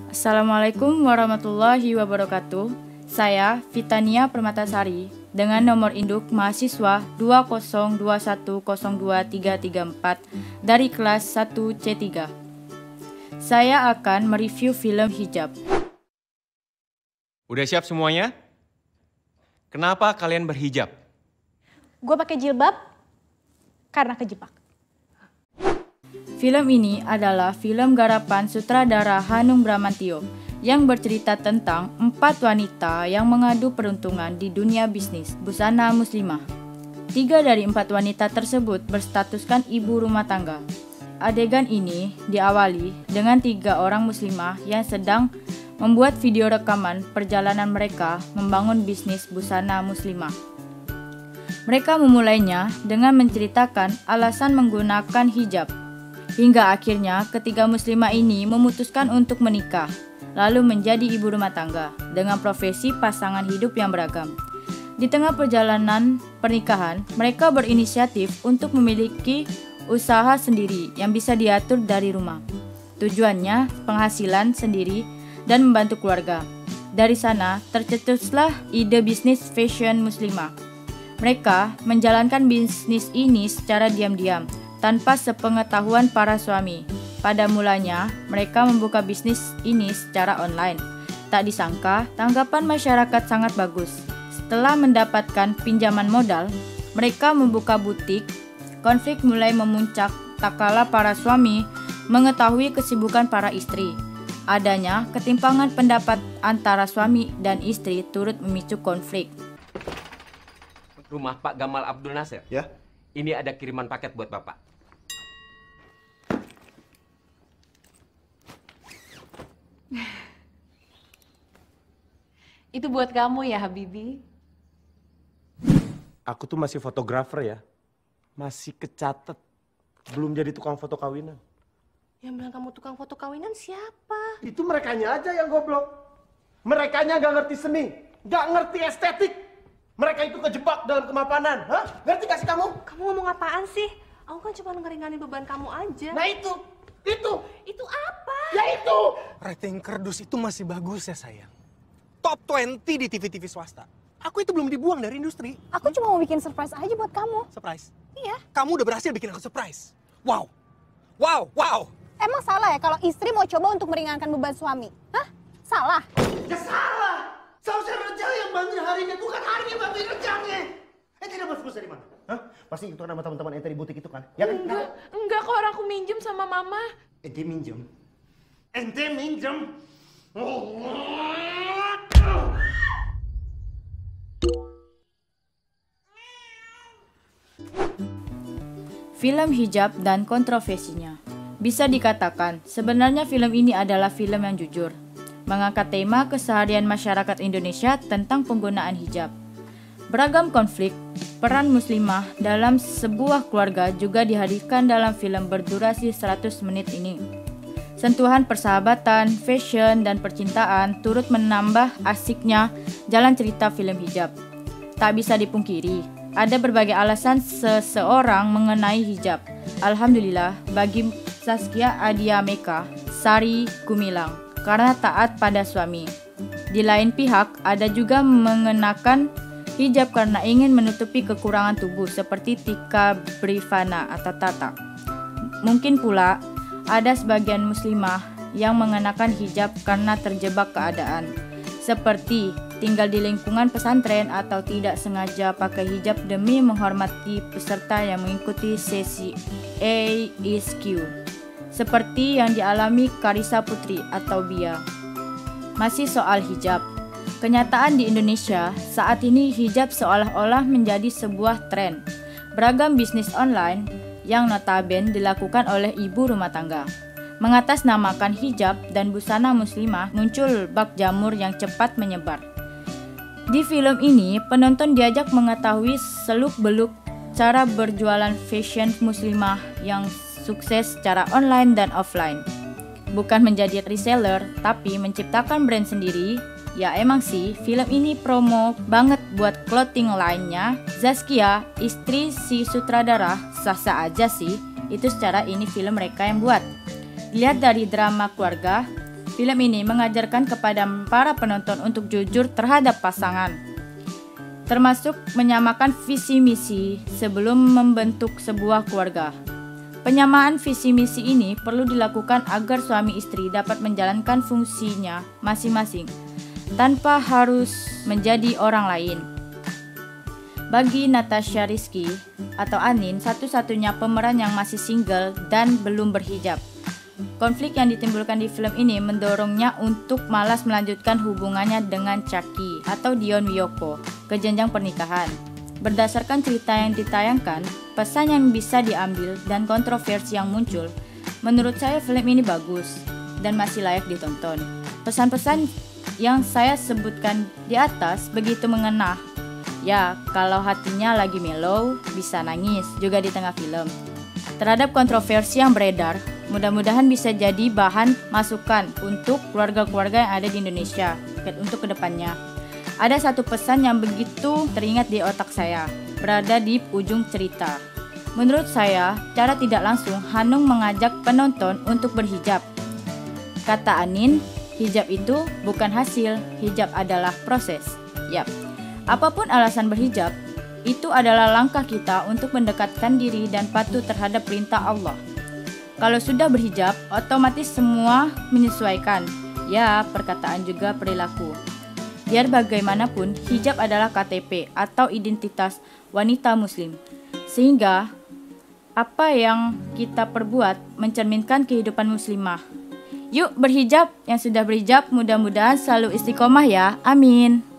Assalamualaikum warahmatullahi wabarakatuh. Saya Fitania Permatasari dengan nomor induk mahasiswa 202102334 dari kelas 1C3. Saya akan mereview film Hijab. Udah siap semuanya? Kenapa kalian berhijab? Gue pakai jilbab karena kejebak. Film ini adalah film garapan sutradara Hanung Bramantyo yang bercerita tentang 4 wanita yang mengadu peruntungan di dunia bisnis busana muslimah. 3 dari 4 wanita tersebut berstatuskan ibu rumah tangga. Adegan ini diawali dengan 3 orang muslimah yang sedang membuat video rekaman perjalanan mereka membangun bisnis busana muslimah. Mereka memulainya dengan menceritakan alasan menggunakan hijab. Hingga akhirnya ketiga muslimah ini memutuskan untuk menikah, lalu menjadi ibu rumah tangga dengan profesi pasangan hidup yang beragam. Di tengah perjalanan pernikahan, mereka berinisiatif untuk memiliki usaha sendiri yang bisa diatur dari rumah. Tujuannya penghasilan sendiri dan membantu keluarga. Dari sana tercetuslah ide bisnis fashion muslimah. Mereka menjalankan bisnis ini secara diam-diam, tanpa sepengetahuan para suami. Pada mulanya, mereka membuka bisnis ini secara online. Tak disangka, tanggapan masyarakat sangat bagus. Setelah mendapatkan pinjaman modal, mereka membuka butik. Konflik mulai memuncak tak kala para suami mengetahui kesibukan para istri. Adanya ketimpangan pendapat antara suami dan istri turut memicu konflik. Rumah Pak Gamal Abdul Nasir? Ya? Ini ada kiriman paket buat Bapak. Itu buat kamu ya, Habibi. Aku tuh masih fotografer ya. Masih kecatet. Belum jadi tukang foto kawinan. Yang bilang kamu tukang foto kawinan siapa? Itu merekanya aja yang goblok. Merekanya gak ngerti seni. Gak ngerti estetik. Mereka itu kejebak dalam kemapanan. Hah? Ngerti gak sih kamu? Kamu ngomong apaan sih? Aku kan cuma ngeringanin beban kamu aja. Nah itu. Itu apa? Ya itu. Rating kerdus itu masih bagus ya sayang. Top 20 di TV-TV swasta. Aku itu belum dibuang dari industri. Aku cuma mau bikin surprise aja buat kamu. Surprise? Iya. Kamu udah berhasil bikin aku surprise. Wow. Wow, wow. Emang salah ya kalau istri mau coba untuk meringankan beban suami? Hah? Salah? Ya salah. Seharusnya Rejang yang bantuin hari ini. Bukan hari ini bantuin Rejangnya. Ente dapat fungsi dari mana? Hah? Pasti itu nama teman-teman ente di butik itu kan? Ya kan? Enggak kok, orang aku minjem sama mama. Ente minjem? Ente minjem? Film Hijab dan kontroversinya. Bisa dikatakan, sebenarnya film ini adalah film yang jujur, mengangkat tema keseharian masyarakat Indonesia tentang penggunaan hijab. Beragam konflik, peran muslimah dalam sebuah keluarga juga dihadirkan dalam film berdurasi 100 menit ini. Sentuhan persahabatan, fashion, dan percintaan turut menambah asiknya jalan cerita film Hijab. Tak bisa dipungkiri, ada berbagai alasan seseorang mengenai hijab. Alhamdulillah bagi Zaskia Adia Meka, Sari Gumilang, karena taat pada suami. Di lain pihak, ada juga mengenakan hijab karena ingin menutupi kekurangan tubuh seperti Tika Brivana atau Tata. Mungkin pula ada sebagian muslimah yang mengenakan hijab karena terjebak keadaan, seperti tinggal di lingkungan pesantren atau tidak sengaja pakai hijab demi menghormati peserta yang mengikuti sesi AISQ, seperti yang dialami Karissa Putri atau Bia. Masih soal hijab, kenyataan di Indonesia saat ini hijab seolah-olah menjadi sebuah tren. Beragam bisnis online yang notabene dilakukan oleh ibu rumah tangga mengatasnamakan hijab dan busana muslimah muncul bak jamur yang cepat menyebar. Di film ini, penonton diajak mengetahui seluk-beluk cara berjualan fashion muslimah yang sukses secara online dan offline. Bukan menjadi reseller, tapi menciptakan brand sendiri. Ya emang sih, film ini promo banget buat clothing line-nya. Zaskia, istri si sutradara, sah-sah aja sih. Itu secara ini film mereka yang buat. Dilihat dari drama keluarga, Film ini mengajarkan kepada para penonton untuk jujur terhadap pasangan, termasuk menyamakan visi misi sebelum membentuk sebuah keluarga. Penyamaan visi misi ini perlu dilakukan agar suami istri dapat menjalankan fungsinya masing-masing tanpa harus menjadi orang lain. Bagi Natasha Rizky atau Anin, satu-satunya pemeran yang masih single dan belum berhijab. Konflik yang ditimbulkan di film ini mendorongnya untuk malas melanjutkan hubungannya dengan Chucky atau Dion Wiyoko ke jenjang pernikahan. Berdasarkan cerita yang ditayangkan, pesan yang bisa diambil dan kontroversi yang muncul, menurut saya film ini bagus dan masih layak ditonton. Pesan-pesan yang saya sebutkan di atas begitu mengena. Ya, kalau hatinya lagi mellow, bisa nangis juga di tengah film. Terhadap kontroversi yang beredar, mudah-mudahan bisa jadi bahan masukan untuk keluarga-keluarga yang ada di Indonesia untuk kedepannya. Ada satu pesan yang begitu teringat di otak saya, berada di ujung cerita. Menurut saya, cara tidak langsung Hanung mengajak penonton untuk berhijab. Kata Anin, hijab itu bukan hasil, hijab adalah proses. Yap, apapun alasan berhijab, itu adalah langkah kita untuk mendekatkan diri dan patuh terhadap perintah Allah. Kalau sudah berhijab, otomatis semua menyesuaikan. Ya, perkataan juga perilaku. Biar bagaimanapun, hijab adalah KTP atau identitas wanita muslim. Sehingga, apa yang kita perbuat mencerminkan kehidupan muslimah. Yuk berhijab, yang sudah berhijab mudah-mudahan selalu istiqomah ya, amin.